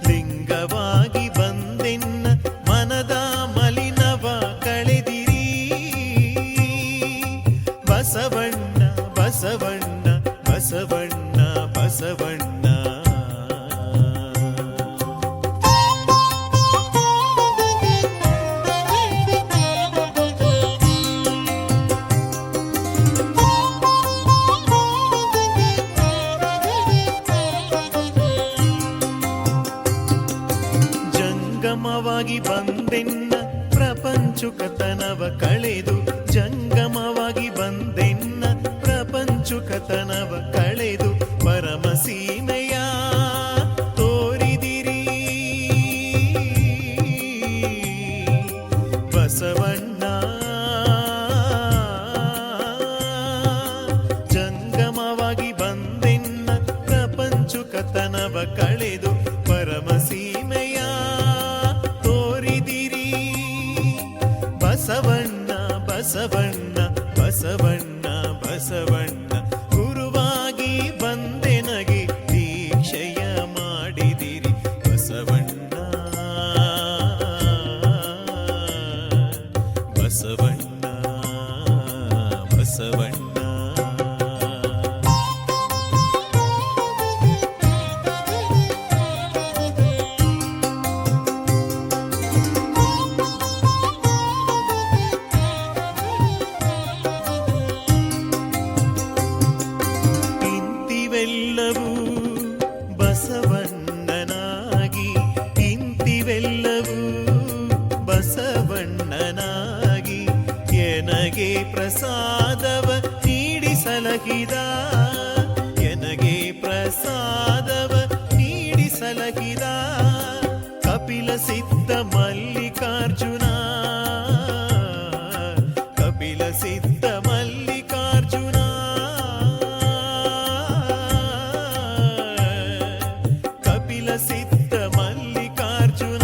S2: ಲಿಂಗವಾಗಿ ಬಂದೆನ್ನ ಮನದ ಮಲಿನವ ಕಳೆದಿರಿ ಬಸವಣ್ಣ ಬಸವಣ್ಣ ಬಸವಣ್ಣ ಬಸವಣ್ಣ ಜಂಗಮವಾಗಿ ಬಂದೆನ್ನ ಪ್ರಪಂಚುಕತನವ ಕಳೆದು ಜಂಗಮವಾಗಿ ಬಂದೆನ್ನ ಪ್ರಪಂಚುಕತನವ ಕಳೆದು ಪರಮ ಸೀಮೆಯ ತೋರಿದಿರಿ ಬಸವಣ್ಣ ಜಂಗಮವಾಗಿ ಬಂದೆನ್ನ ಪ್ರಪಂಚುಕತನವ ಕಳೆದು ಪರಮ ಸೀಮೆಯ ತೋರಿದಿರಿ ಬಸವಣ್ಣ ಬಸವಣ್ಣ ಬಸವಣ್ಣ ಬಸವಣ್ಣ ಗುರುವಾಗಿ ಬಂದೆನಗೆ ದೀಕ್ಷೆಯ ಮಾಡಿದಿರಿ ಬಸವಣ್ಣ ಬಸವಣ್ಣ ಬಸವಣ್ಣ ಇಂತಿವೆಲ್ಲವೂ ಬಸವಣ್ಣನಾಗಿ ಇಂತಿವೆಲ್ಲವೂ ಬಸವಣ್ಣನಾಗಿ ಎನಗೆ ಪ್ರಸಾದವ ನೀಡಿಸಲಹಿದ ಎನಗೆ ಪ್ರಸಾದವ ನೀಡಿಸಲಹಿದ ಕಪಿಲ ಸಿದ್ಧ ಮಲ್ಲಿಕಾರ್ಜುನ ಕಪಿಲ ಸಿದ್ಧ ಮಲ್ಲಿಕಾರ್ಜುನ ಕಪಿಲ ಸಿದ್ಧ ಮಲ್ಲಿಕಾರ್ಜುನ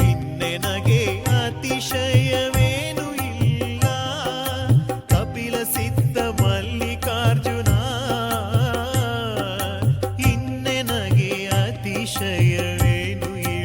S2: ಇನ್ನೆನಗೆ ಅತಿಶಯವೇನು ಇಲ್ಲ ಕಪಿಲ ಸಿದ್ಧ ಮಲ್ಲಿಕಾರ್ಜುನ ಇನ್ನೆನಗೆ ಅತಿಶಯವೇನು ಇಲ್ಲ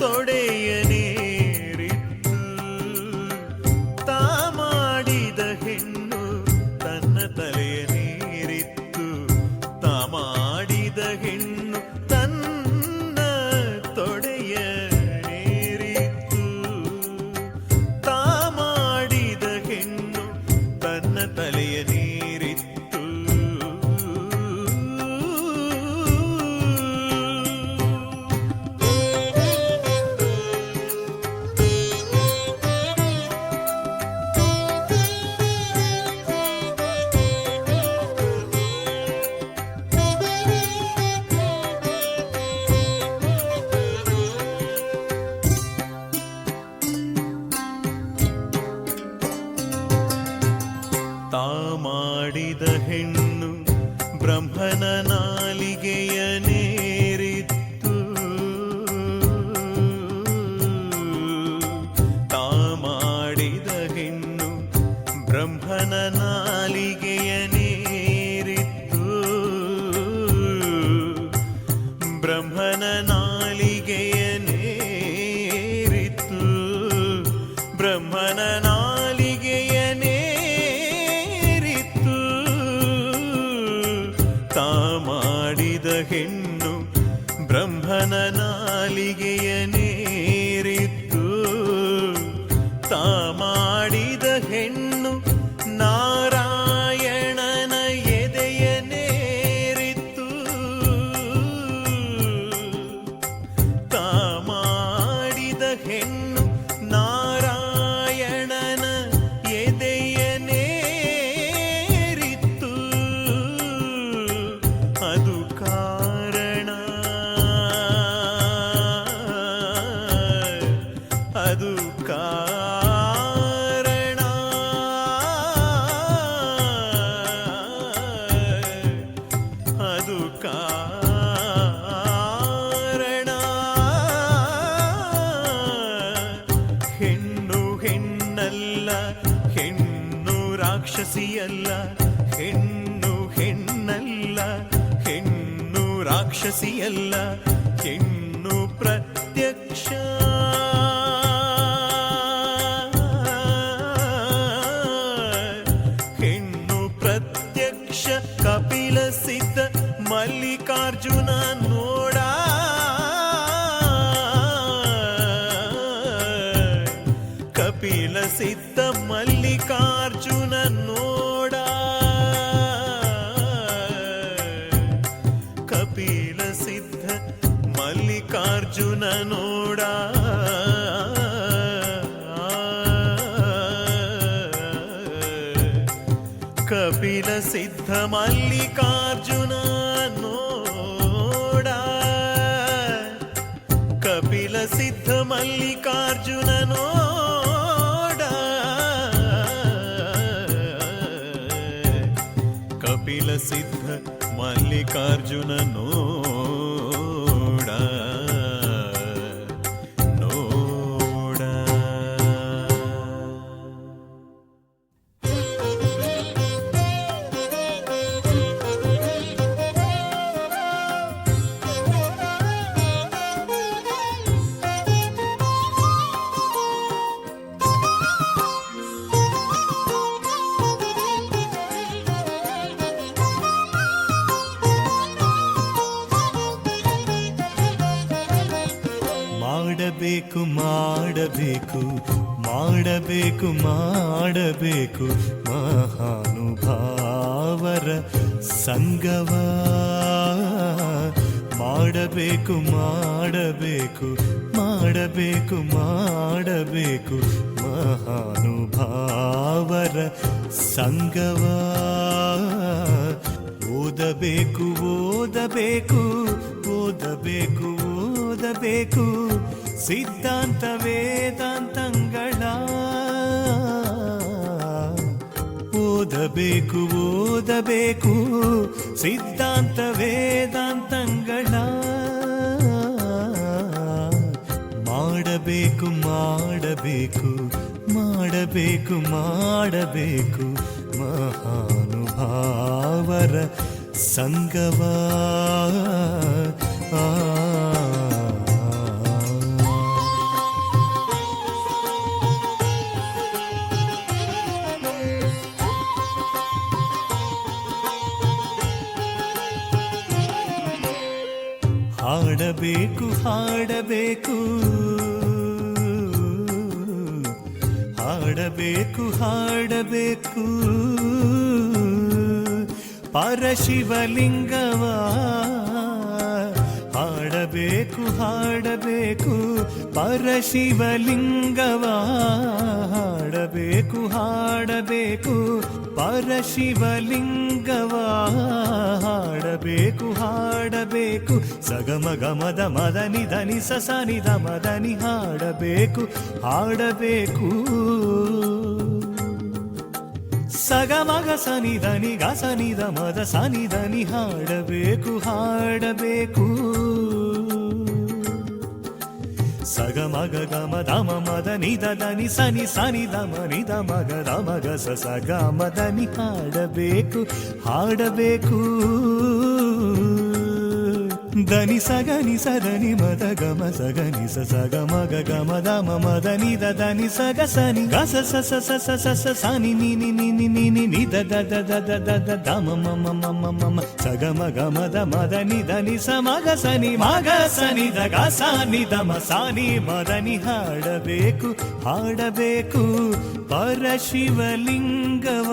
S2: ತೊಡೆಯನೇರಿತ್ತು ತಾ ಮಾಡಿದ ಹೆಣ್ಣು ತನ್ನ ತಲೆಯ ನೀರಿತ್ತು ತಾ ಮಾಡಿದ ಹೆಣ್ಣು ತನ್ನ ತೊಡೆಯ ನೀರಿತ್ತು ತಾ ಮಾಡಿದ ಹೆಣ್ಣು ತನ್ನ ತಲೆಯ ನೀರಿತ್ತು ತಾ ಮಾಡಿದ ಹೆಣ್ಣು ಬ್ರಹ್ಮನ ನಾಲಿಗೆಯ ನೇರಿತ್ತು ತಾ ಮಾಡಿದ ಹೆಣ್ಣು ಬ್ರಹ್ಮನ ನಾಲಿಗೆಯ ನೇರಿತ್ತು ಬ್ರಹ್ಮನ ನಾಲಿಗೆಯ ನೇರಿತ್ತು ಬ್ರಹ್ಮನ ನಾಲಿಗೆಯ ನೇರಿತ್ತು ತಾ ಮಾಡಿದ ಹೆಣ್ಣು ಬ್ರಹ್ಮನ ನಾಲಿಗೆಯ ನೇರಿತ್ತು ತಾ ಮಾಡಿದ ಹೆಣ್ಣು ನಾರಾಯಣನ ಎದೆಯ ನೇರಿತ್ತು ತಾ ಮಾಡಿದ ಹೆಣ್ಣು ನಾರಾಯಣನ ಎದೆಯ ನೇರಿತ್ತು ಅದು ಕಾರಣ ಅದು ಕಾರಣ ಅದು ಕಾರಣ ಹೆಣ್ಣು ಹೆಣ್ಣಲ್ಲ ಹೆಣ್ಣು ರಾಕ್ಷಸಿಯಲ್ಲ ಹೆಣ್ಣು ಹೆಣ್ಣಲ್ಲ ಹೆಣ್ಣು ರಾಕ್ಷಸಿಯಲ್ಲ ಹೆಣ್ಣು ಪ್ರತ್ಯಕ್ಷ ಹೆಣ್ಣು ಪ್ರತ್ಯಕ್ಷ ಕಪಿಲ ಸಿದ್ಧ ಮಲ್ಲಿಕಾರ್ಜುನ ನೋಡ ಕಪಿಲ ಸಿದ್ಧ ಮಲ್ಲಿಕಾರ್ಜುನ ನೋಡ ಕಪಿಲ ಸಿದ್ಧ ಮಲ್ಲಿಕಾರ್ಜುನ ನೋಡ ಕಪಿಲ ಸಿದ್ಧ ಮಲ್ಲಿಕಾರ್ಜುನ ನೋಡ ಕಪಿಲ ಸಿದ್ಧ ಮಲ್ಲಿಕಾರ್ಜುನ ನೋಡ ಕಪಿಲ ಸಿದ್ಧ ಮಲ್ಲಿಕಾರ್ಜುನ ನೋಡ ನೋಡ ಮಾಡಬೇಕು ಮಾಡಬೇಕು ಮಾಡಬೇಕು ಮಾಡಬೇಕು ಮಹಾನುಭಾವರ ಸಂಗವ ಮಾಡಬೇಕು ಮಾಡಬೇಕು ಮಾಡಬೇಕು ಮಾಡಬೇಕು ಮಹಾನುಭಾವರ ಸಂಗವ ಓದಬೇಕು ಓದಬೇಕು ಓದಬೇಕು ಓದಬೇಕು ಸಿದ್ಧಾಂತ ವೇದಾಂತಗಳ ಓದಬೇಕು ಓದಬೇಕು ಸಿದ್ಧಾಂತ ವೇದಾಂತಗಳ ಮಾಡಬೇಕು ಮಾಡಬೇಕು ಮಾಡಬೇಕು ಮಾಡಬೇಕು ಮಹಾನುಭಾವರ ಸಂಗವ ಹಾಡಬೇಕು ಹಾಡಬೇಕು ಹಾಡಬೇಕು ಹಾಡಬೇಕು ಪರಶಿವಲಿಂಗವ ಹಾಡಬೇಕು ಹಾಡಬೇಕು ಪರಶಿವಲಿಂಗವ ಹಾಡಬೇಕು ಹಾಡಬೇಕು ಪರಶಿವಲಿಂಗವ ಹಾಡಬೇಕು ಹಾಡಬೇಕು ಸಗಮಗಮದ ಮದನಿ ಧನಿ ಸನಿದ ಮದನಿ ಹಾಡಬೇಕು ಹಾಡಬೇಕು ಸಗಮಗ ಸನಿಧನಿ ಗಸನಿದ ಮದ ಸನಿಧನಿ ಹಾಡಬೇಕು ಹಾಡಬೇಕು ಸಗಮಗ ಗಮ ದಮ ಮದ ನಿದ ಧನಿ ಸನಿ ಸನಿ ದಮ ನಿದ ಮಗ ದಮಗ ಸಗ ಮದನಿ ಹಾಡಬೇಕು ಹಾಡಬೇಕು ಧನಿ ಸಗನಿ ಸದನಿ ಮದ ಗಮ ಸಗನಿ ಸಗ ಮಗ ಗಮ ದಮ ಮದ ನಿದ ಧನಿ ಸಗ ಸನಿ ಗಸ ಸ ಸ ಸ ಸ ಸ ಸನಿ ನಿ ನಿ ನಿ ನಿ ನಿ ನಿ ನಿ the the the the the the the the ಮ ಮ ಮ ಮ ಮ ಮ ಸಗ ಮಗ ಮದ ಮದ ನಿ ಧನಿ ಸ ಮಗ ಸನಿ ಮಗ ಸನಿ ದ ಗ ಸನಿ ದ ಮ ಸನಿ ಮದನಿ ಹಾಡಬೇಕು ಹಾಡಬೇಕು ಪರಶಿವಲಿಂಗವ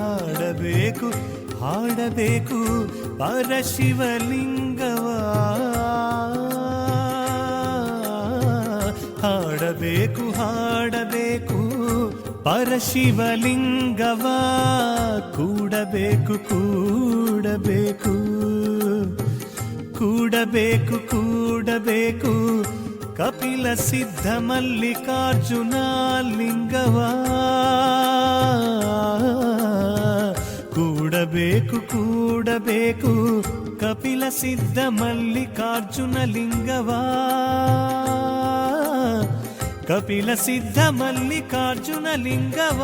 S2: ಹಾಡಬೇಕು ಹಾಡಬೇಕು ಪರಶಿವಲಿಂಗವ ಹಾಡಬೇಕು ಹಾಡಬೇಕು ಪರಶಿವಲಿಂಗವ ಕೂಡಬೇಕು ಕೂಡಬೇಕು ಕೂಡಬೇಕು ಕೂಡಬೇಕು ಕಪಿಲ ಸಿದ್ಧ ಮಲ್ಲಿಕಾರ್ಜುನ ಲಿಂಗವ ಕೂಡಬೇಕು ಕೂಡಬೇಕು ಕಪಿಲ ಸಿದ್ಧ ಮಲ್ಲಿಕಾರ್ಜುನ ಲಿಂಗವ ಕಪಿಲ ಸಿದ್ಧ ಮಲ್ಲಿಕಾರ್ಜುನ ಲಿಂಗವ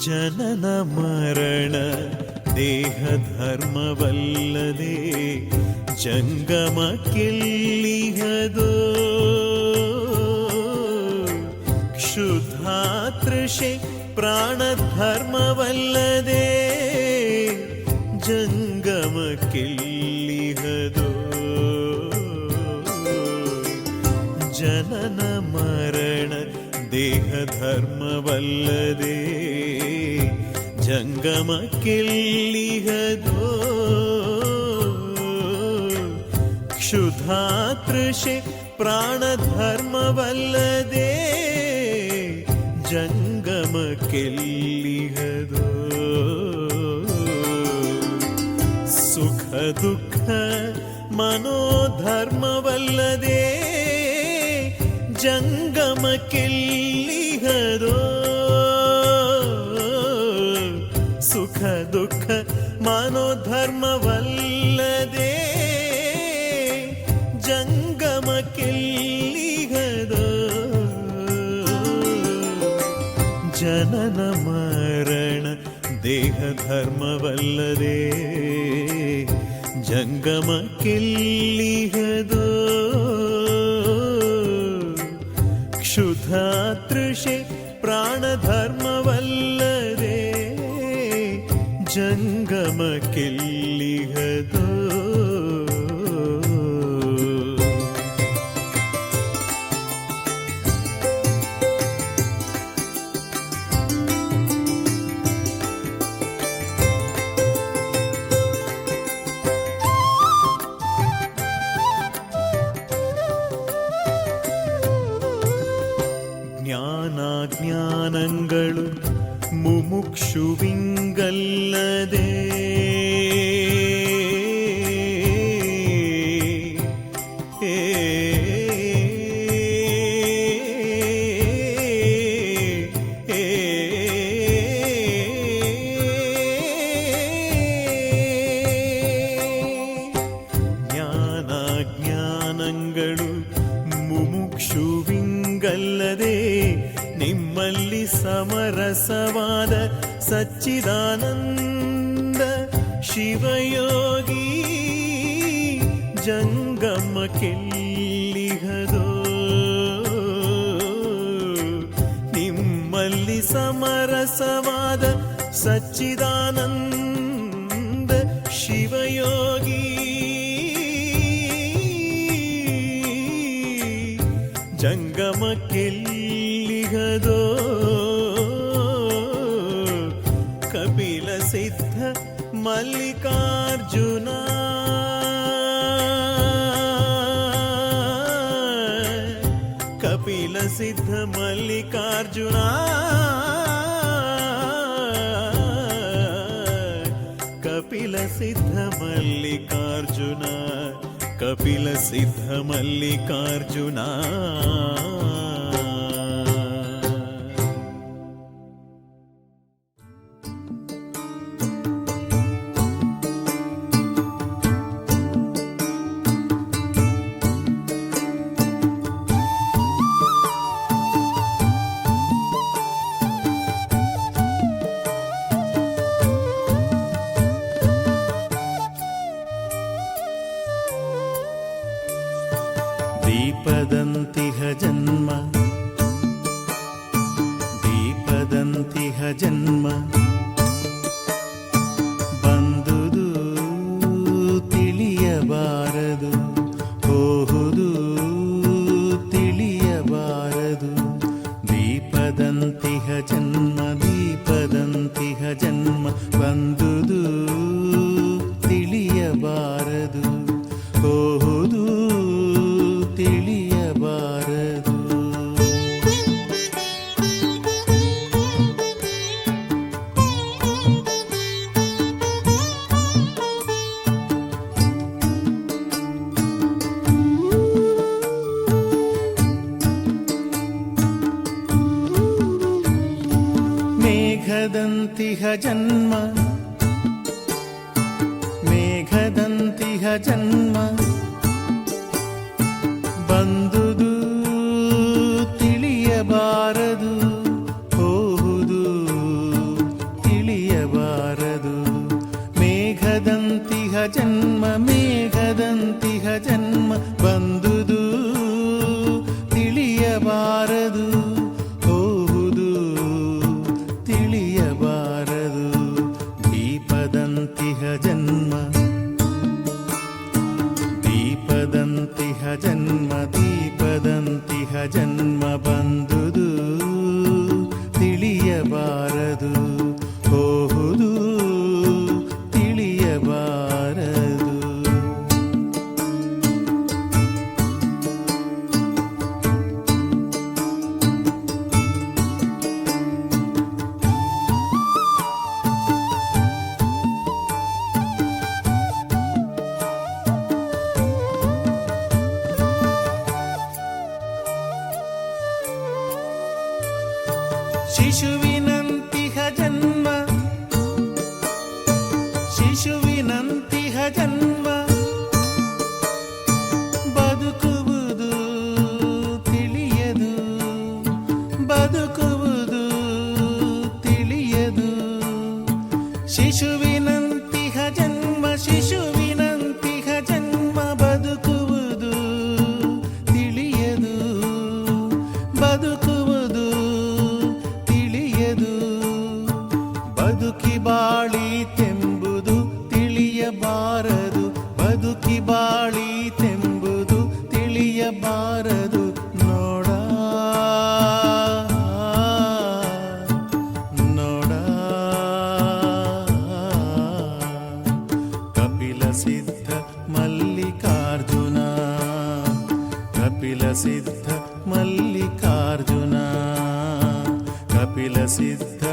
S2: ಜನನ ಮರಣ ದೇಹ ಧರ್ಮವಲ್ಲದೆ ಜಂಗಮಕ್ಕೆಲ್ಲಿಹದೋ ಕ್ಷುಧಾತೃಷೆ ಪ್ರಾಣ ಧರ್ಮವಲ್ಲದೆ ಜಂಗಮಕ್ಕೆಲ್ಲಿಹದೋ ಜನನ ಮರಣ ದೇಹ ಧರ್ಮವಲ್ಲದೆ ಜಂಗಮಕ್ಕೆಲ್ಲಿಹದೋ ಕ್ಷುಧಾತೃಷೆ ಪ್ರಾಣ ಧರ್ಮವಲ್ಲದೆ ಜಂಗಮಕ್ಕೆಲ್ಲಿಹದೋ ಸುಖ ದುಃಖ ಮನೋಧರ್ಮವಲ್ಲದೆ ಜಂಗಮಕ್ಕೆಲ್ಲಿಹದೋ ಸುಖ ದುಃಖ ಮನೋಧರ್ಮವಲ್ಲದೆ ಜಂಗಮಕ್ಕೆಲ್ಲಿಹದೋ ಜನನ ಮರಣ ದೇಹ ಧರ್ಮವಲ್ಲದೆ ಜಂಗಮಕ್ಕೆಲ್ಲಿಹದೋ ಕ್ಷುಧಾತೃಷೆ ಪ್ರಾಣ ಧರ್ಮವಲ್ಲದೆ ಜಂಗಮಕ್ಕೆಲ್ಲಿಹದೋ ಜ್ಞಾನಾಜ್ಞಾನಗಳು ಮುಮುಕ್ಷುವಿಂಗಲ್ಲದೆ ಜ್ಞಾನಾಜ್ಞಾನಗಳು ಮುಮುಕ್ಷುವಿಂಗಲ್ಲದೆ ನಿಮ್ಮಲ್ಲಿ ಸಮರಸವಾದ ಸಚ್ಚಿದಾನಂದ ಶಿವಯೋಗಿ ಜಂಗಮಕ್ಕೆಲ್ಲಿಹದೋ. ನಿಮ್ಮಲ್ಲಿ ಸಮರಸವಾದ ಸಚ್ಚಿದಾನಂದ ಶಿವಯೋಗಿ ಜಂಗಮಕ್ಕೆಲ್ಲಿಹದೋ. ಕಪಿಲ ಸಿದ್ಧ ಮಲ್ಲಿಕಾರ್ಜುನ ಕಪಿಲ ಸಿದ್ಧ ಮಲ್ಲಿಕಾರ್ಜುನ ಕಪಿಲ ಸಿದ್ಧ ಮಲ್ಲಿಕಾರ್ಜುನ ಕಪಿಲ ಸಿದ್ಧ ಮಲ್ಲಿಕಾರ್ಜುನ. ದೀಪದಂತಿಹ ಜನ್ಮ ದೀಪದಂತಿಹ ಜನ್ಮ ಬಂದುದು ತಿಳಿಯಬಾರದು ಹೋಹುದು ತಿಳಿಯಬಾರದು. ದೀಪದಂತಿಹ ಜನ್ಮ ದೀಪದಂತಿಹ ಜನ್ಮ ಬಂದುದು ತಿಳಿಯಬಾರದು ಹೋಹುದು ತಿಳಿಯಬಾರದು. ಮೇಘದಂತಿಹ ಜನ್ಮ ಮೇಘದಂತಿಹ ಜನ್ಮ ಬಂದುದು ತಿಳಿಯಬಾರದು ಹೋಹುದು ತಿಳಿಯಬಾರದು. ಮೇಘದಂತಿಹ ಜನ್ಮ ಮೇಘದಂತಿಹ ಜನ್ಮ ಬಂದುದು ತಿಳಿಯಬಾರದು ಹೋಹುದು ತಿಳಿಯಬಾರದು. ದೀಪದಂತಿಹ ಜನ್ಮ ದೀಪದಂತಿಹ ಜನ್ಮ ದೀಪದಂತಿಹ ಜನ್ಮ ಬಂದುದು ತಿಳಿಯಬಾರದು ಹೋಹುದು ತಿಳಿಯಬಾರದು. ಶಿಶುವಿನಂತಿಹ ಜನ್ಮ ಶಿಶುವಿನಂತಿಹ ಜನ್ಮ ಬದುಕುವುದು ತಿಳಿಯದು ಬದುಕುವುದು ತಿಳಿಯದು. ಶಿಶುವಿನಂತಿಹ ಜನ್ಮ ಶಿಶುವಿನಂತಿಹ ಜನ್ಮ ಬದುಕುವುದು ತಿಳಿಯದು ಬದುಕುವುದು ತಿಳಿಯದು. ಬದುಕಿ ಬಾಳೀತೆಂಬುದು ತಿಳಿಯಬಾರದು ಬದುಕಿ ಬಾಳೀತೆಂಬುದು ತಿಳಿಯಬಾರದು. ನೋಡ ನೋಡ ಕಪಿಲ ಸಿದ್ಧ ಮಲ್ಲಿಕಾರ್ಜುನ ಕಪಿಲ ಸಿದ್ಧ ಮಲ್ಲಿಕಾರ್ಜುನ ಕಪಿಲ ಸಿದ್ಧ